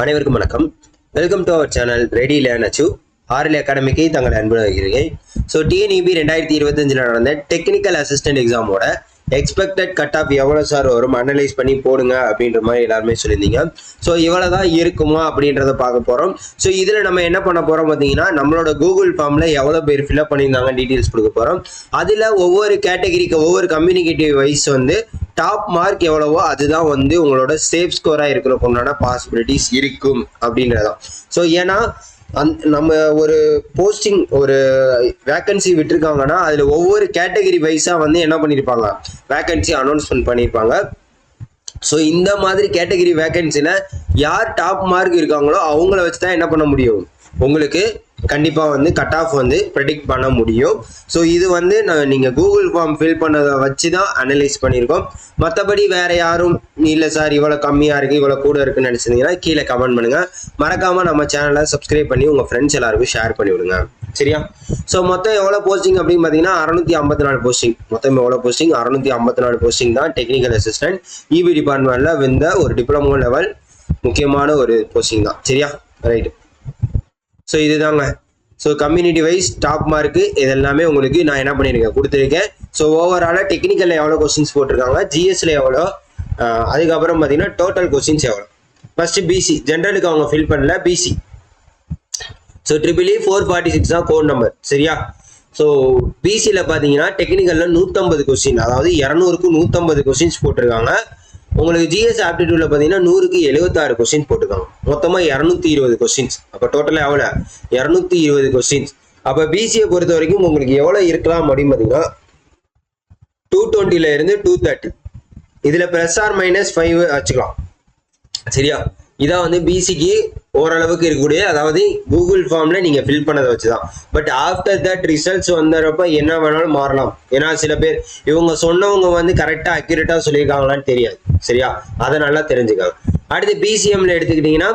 அனைவருக்கும் வணக்கம். Welcome to our channel ready learn achieve RL அகாடமிக்கு தங்கள் அன்புடன் வருகிறேன். ஸோ டிஎன்இபி 2025 நடந்த டெக்னிக்கல் அசிஸ்டன்ட் எக்ஸாமோட எக்ஸ்பெக்டட் கட் ஆஃப் எவ்வளோ சார் வரும் அனலைஸ் பண்ணி போடுங்க அப்படின்ற மாதிரி எல்லாருமே சொல்லியிருந்தீங்க. ஸோ இவ்வளோ தான் இருக்குமா அப்படின்றத பார்க்க போகிறோம். ஸோ இதில் நம்ம என்ன பண்ண போகிறோம் பார்த்தீங்கன்னா, நம்மளோட கூகுள் ஃபார்மில் எவ்வளோ பேர் ஃபில்அப் பண்ணியிருந்தாங்க டீட்டெயில்ஸ் கொடுக்க போகிறோம். அதில் ஒவ்வொரு கேட்டகரிக்கு ஒவ்வொரு கம்யூனிகேட்டிவ் வைஸ் வந்து டாப் மார்க் எவ்வளவோ அதுதான் வந்து உங்களோட சேஃப் ஸ்கோராக இருக்கிறதுக்குண்டான பாசிபிலிட்டிஸ் இருக்கும் அப்படின்றதான். ஸோ ஏன்னா நம்ம ஒரு போஸ்டிங் ஒரு வேக்கன்சி விட்டுருக்காங்கன்னா அதில் ஒவ்வொரு கேட்டகரி வைஸாக வந்து என்ன பண்ணியிருப்பாங்க, வேக்கன்சி அனௌன்ஸ்மெண்ட் பண்ணியிருப்பாங்க. ஸோ இந்த மாதிரி கேட்டகரி வேக்கன்சியில் யார் டாப் மார்க் இருக்காங்களோ அவங்கள வச்சு தான் என்ன பண்ண முடியும், உங்களுக்கு கண்டிப்பாக வந்து கட் ஆஃப் வந்து ப்ரெடிக்ட் பண்ண முடியும். ஸோ இது வந்து நீங்கள் கூகுள் ஃபார்ம் ஃபில் பண்ணதை வச்சு தான் அனலைஸ் பண்ணியிருக்கோம். மற்றபடி வேறு யாரும் இல்லை சார் இவ்வளோ கம்மியாக இருக்குது இவ்வளோ கூட இருக்குன்னு நினச்சிருந்தீங்கன்னா கீழே கமெண்ட் பண்ணுங்கள். மறக்காமல் நம்ம சேனலை சப்ஸ்கிரைப் பண்ணி உங்கள் ஃப்ரெண்ட்ஸ் எல்லாருக்கும் ஷேர் பண்ணி விடுங்க, சரியா? ஸோ மொத்தம் எவ்வளோ போஸ்டிங் அப்படின்னு பார்த்தீங்கன்னா 654 போஸ்டிங். மொத்தம் எவ்வளோ போஸ்டிங்? 654 போஸ்டிங் தான் டெக்னிக்கல் அசிஸ்டன்ட் இபி டிபார்ட்மெண்ட்டில் வந்த ஒரு டிப்ளமோ லெவல் முக்கியமான ஒரு போஸ்டிங் தான், சரியா? ரைட்டு. ஸோ இதுதாங்க. So community wise top mark இதெல்லாமே உங்களுக்கு நான் என்ன பண்ணியிருக்கேன், கொடுத்துருக்கேன். ஸோ ஓவராலாக டெக்னிக்கலில் எவ்வளோ கொஸ்டின்ஸ் போட்டிருக்காங்க, ஜிஎஸ்ல எவ்வளோ, அதுக்கப்புறம் பார்த்தீங்கன்னா டோட்டல் கொஸ்டின்ஸ் எவ்வளோ. ஃபர்ஸ்ட் பிசி ஜென்ரலுக்கு அவங்க ஃபில் பண்ணல, பிசி. ஸோ EEE 446 தான் கோட் நம்பர், சரியா? ஸோ பிசியில் பார்த்தீங்கன்னா டெக்னிக்கலில் 150 கொஸ்டின், அதாவது 200க்கு 150 கொஸ்டின்ஸ் போட்டிருக்காங்க. உங்களுக்கு ஜிஎஸ் ஆப்டிடியூட்ல பார்த்தீங்கன்னா 100க்கு 76 கொஸ்டின்ஸ் போட்டுருக்காங்க. மொத்தமாக 220 கொஸ்டின்ஸ். அப்போ டோட்டலாக எவ்வளோ, 220 கொஸ்டின்ஸ். அப்போ பிசியை பொறுத்த வரைக்கும் உங்களுக்கு எவ்வளோ இருக்கலாம் அப்படின்னு பார்த்தீங்கன்னா 220ல இருந்து 230. இதில் +or - 5 வச்சுக்கலாம், சரியா? இதான் வந்து பிசிக்கு ஓரளவுக்கு இருக்கக்கூடிய, அதாவது கூகுள் ஃபார்மில் நீங்கள் ஃபில் பண்ணதை வச்சு தான். பட் ஆஃப்டர் தட் ரிசல்ட்ஸ் வந்தப்போ என்ன வேணாலும் மாறலாம். ஏன்னா சில பேர் இவங்க சொன்னவங்க வந்து கரெக்டாக அக்யூரேட்டாக சொல்லியிருக்காங்களான்னு தெரியாது, சரியா? அதை நல்லா தெரிஞ்சுக்காங்க. அடுத்து பிசிஎம்ல எடுத்துக்கிட்டிங்கன்னா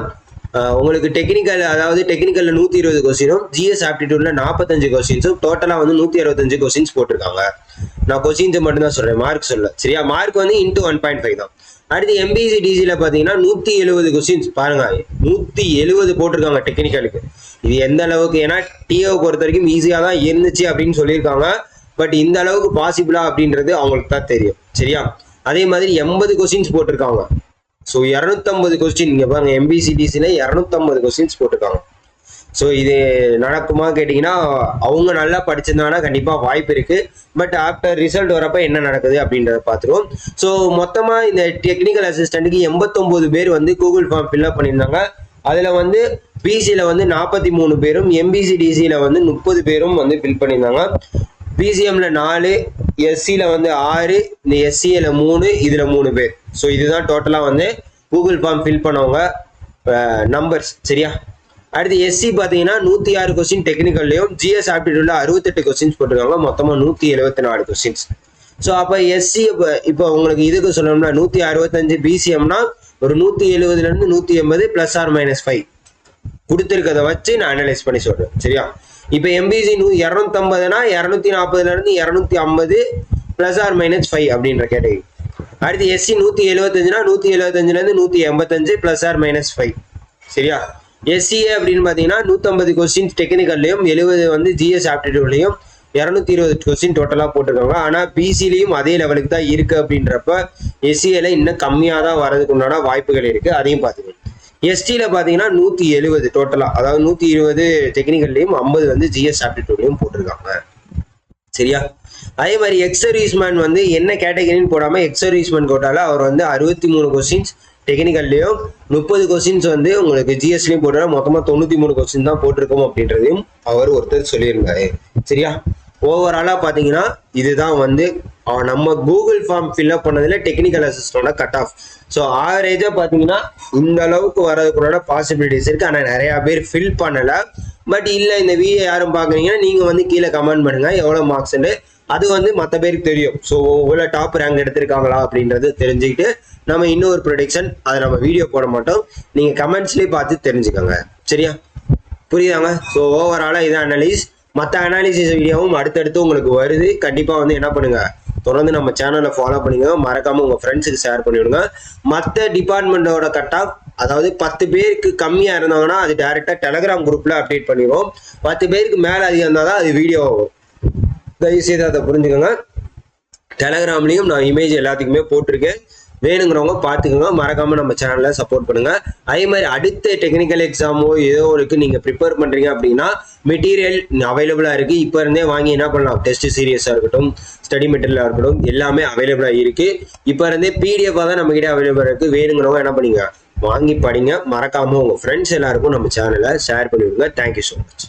உங்களுக்கு டெக்னிக்கல், அதாவது டெக்னிக்கலில் 120 கொஸ்டினும் ஜிஎஸ் ஆப்டிடியூட்ல 45 கொஸ்டின்ஸும் டோட்டலாக வந்து 165 கொஸ்டின்ஸ் போட்டிருக்காங்க. நான் கொஸ்டின்ஸை மட்டும்தான் சொல்கிறேன், மார்க் சொல்ல, சரியா? மார்க் வந்து × 1.5 தான். அடுத்து எம்பிசி டிசியில் பார்த்தீங்கன்னா 170 கொஸ்டின்ஸ். பாருங்க, 170 போட்டிருக்காங்க டெக்னிக்கலுக்கு. இது எந்த அளவுக்கு, ஏன்னா டிஓவை பொறுத்த வரைக்கும் ஈஸியாக தான் இருந்துச்சு அப்படின்னு சொல்லியிருக்காங்க. பட் இந்த அளவுக்கு பாசிபிளா அப்படின்றது அவங்களுக்கு தான் தெரியும், சரியா? அதே மாதிரி 80 கொஸ்டின்ஸ் போட்டிருக்காங்க. ஸோ 250 கொஸ்டின் இங்கே பாருங்க, எம்பிசி டிசியில் 250 கொஸ்டின்ஸ் போட்டிருக்காங்க. ஸோ இது நடக்குமா கேட்டிங்கன்னா, அவங்க நல்லா படிச்சிருந்தாங்கன்னா கண்டிப்பாக வாய்ப்பு இருக்குது. பட் ஆஃப்டர் ரிசல்ட் வரப்போ என்ன நடக்குது அப்படின்றத பார்த்துருவோம். ஸோ மொத்தமாக இந்த டெக்னிக்கல் அசிஸ்டண்ட்டுக்கு 89 பேர் வந்து கூகுள் ஃபார்ம் ஃபில்அப் பண்ணியிருந்தாங்க. அதில் வந்து பிசியில் வந்து 43 பேரும், எம்பிசி டிசியில் வந்து 30 பேரும் வந்து ஃபில் பண்ணியிருந்தாங்க. பிசிஎம்ல 4, எஸ்சியில் வந்து 6, இந்த எஸ்சியில் 3, இதில் 3 பேர். ஸோ இதுதான் டோட்டலாக வந்து கூகுள் ஃபார்ம் ஃபில் பண்ணவங்க நம்பர்ஸ், சரியா? அடுத்து எஸ்சி பார்த்தீங்கன்னா 106 கொஸ்டின் டெக்னிக்கல்லையும் ஜிஎஸ் ஆப்டிடியூட்ல 68 கொஸ்டின்ஸ் போட்டிருக்காங்க. மொத்தமாக 174 கொஸ்டின்ஸ். ஸோ அப்போ எஸ்சி இப்போ உங்களுக்கு இதுக்கு சொல்லணும்னா 165, பிசிஎம்னா ஒரு 170லேருந்து 180 +or - 5 கொடுத்துருக்கதை வச்சு நான் அனலைஸ் பண்ணி சொல்கிறேன், சரியா? இப்போ எம்பிசி 250னா 240லேருந்து 250 +or - 5 அப்படின்ற கேட்டகரி. அடுத்து எஸ்சி 175னா 175லேருந்து 185 +or - 5, சரியா? எஸ்சிஏ அப்படின்னு பார்த்தீங்கன்னா 150 கொஸ்டின்ஸ் டெக்னிக்கல்லையும் 70 வந்து ஜிஎஸ் ஆப்டிடியூட்லையும் 220 கொஸ்டின் டோட்டலாக போட்டிருக்காங்க. ஆனால் பிசிலையும் அதே லெவலுக்கு தான் இருக்குது. அப்படின்றப்ப எஸ்சிஏல இன்னும் கம்மியாக தான் வரதுக்கு உண்டான வாய்ப்புகள் இருக்குது, அதையும் பார்த்துக்கணும். எஸ்டியில் பார்த்தீங்கன்னா 170 டோட்டலாக, அதாவது 120 டெக்னிக்கல்லையும் 50 வந்து ஜிஎஸ் ஆப்டிடியூட்லையும் போட்டிருக்காங்க, சரியா? அதே மாதிரி எக்ஸ் சர்வீஸ்மேன் வந்து என்ன கேட்டகரின்னு போடாமல் எக்ஸ் சர்வீஸ்மேன் கோட்டால அவர் வந்து 63 கொஸ்டின்ஸ் டெக்னிக்கல்லையும் 30 கொஸ்டின்ஸ் வந்து உங்களுக்கு ஜிஎஸ்லையும் போட்டால் மொத்தமாக 93 கொஸ்டின் தான் போட்டிருக்கோம் அப்படின்றதையும் அவர் ஒருத்தர் சொல்லியிருந்தாரு, சரியா? ஓவராலாக பார்த்தீங்கன்னா இதுதான் வந்து நம்ம கூகுள் ஃபார்ம் ஃபில்அப் பண்ணதில் டெக்னிக்கல் அசிஸ்டண்டோட கட் ஆஃப். ஸோ ஆவரேஜாக பார்த்தீங்கன்னா இந்த அளவுக்கு வரதுக்குள்ள பாசிபிலிட்டிஸ் இருக்குது. ஆனால் நிறையா பேர் ஃபில் பண்ணலை. பட் இல்லை இந்த வீடியோ யாரும் பார்க்குறீங்கன்னா நீங்கள் வந்து கீழே கமெண்ட் பண்ணுங்கள் எவ்வளோ மார்க்ஸ்ன்னு. அது வந்து மற்ற பேருக்கு தெரியும். ஸோ இவ்வளோ டாப் ரேங்க் எடுத்திருக்காங்களா அப்படின்றது தெரிஞ்சுக்கிட்டு நம்ம இன்னொரு ப்ரொடிக்ஷன் அதை நம்ம வீடியோ போட மாட்டோம், நீங்கள் கமெண்ட்ஸ்லேயே பார்த்து தெரிஞ்சுக்கோங்க, சரியா? புரியுதாங்க? ஸோ ஓவராலாக இதான் அனலைஸ். மற்ற அனாலிசிஸ் வீடியோவும் அடுத்தடுத்து உங்களுக்கு வருது. கண்டிப்பாக வந்து என்ன பண்ணுங்க, தொடர்ந்து நம்ம சேனலை ஃபாலோ பண்ணிக்கோங்க. மறக்காமல் உங்கள் ஃப்ரெண்ட்ஸுக்கு ஷேர் பண்ணிவிடுங்க. மற்ற டிபார்ட்மெண்ட்டோட கட் ஆஃப் அதாவது 10 பேருக்கு கம்மியாக இருந்தாங்கன்னா அது டேரெக்டாக டெலகிராம் குரூப்பில் அப்டேட் பண்ணிடுவோம். 10 பேருக்கு மேலே அதிகம் இருந்தால் தான் அது வீடியோ ஆகும். தயவுசெய்து அதை புரிஞ்சுக்கோங்க. டெலகிராம்லேயும் நான் இமேஜ் எல்லாத்துக்குமே போட்டிருக்கேன். வேணுங்கிறவங்க பார்த்துக்கோங்க. மறக்காமல் நம்ம சேனலில் சப்போர்ட் பண்ணுங்கள். அதே மாதிரி அடுத்த டெக்னிக்கல் எக்ஸாமோ ஏதோ ஒருக்கு நீங்கள் ப்ரிப்பேர் பண்ணுறீங்க அப்படின்னா மெட்டீரியல் அவைலபிளாக இருக்குது. இப்போ இருந்தே வாங்கி என்ன பண்ணலாம், டெஸ்ட் சீரியஸாக இருக்கட்டும், ஸ்டடி மெட்டீரியலாக இருக்கட்டும், எல்லாமே அவைலபிளாக இருக்குது. இப்போ இருந்தே பிடிஎஃபாக தான் நம்மகிட்ட அவைலபிளாக இருக்குது. வேணுங்கிறவங்க என்ன பண்ணீங்க, வாங்கி படிங்க. மறக்காமல் உங்கள் ஃப்ரெண்ட்ஸ் எல்லாருக்கும் நம்ம சேனலை ஷேர் பண்ணிவிடுங்க. Thank you so much.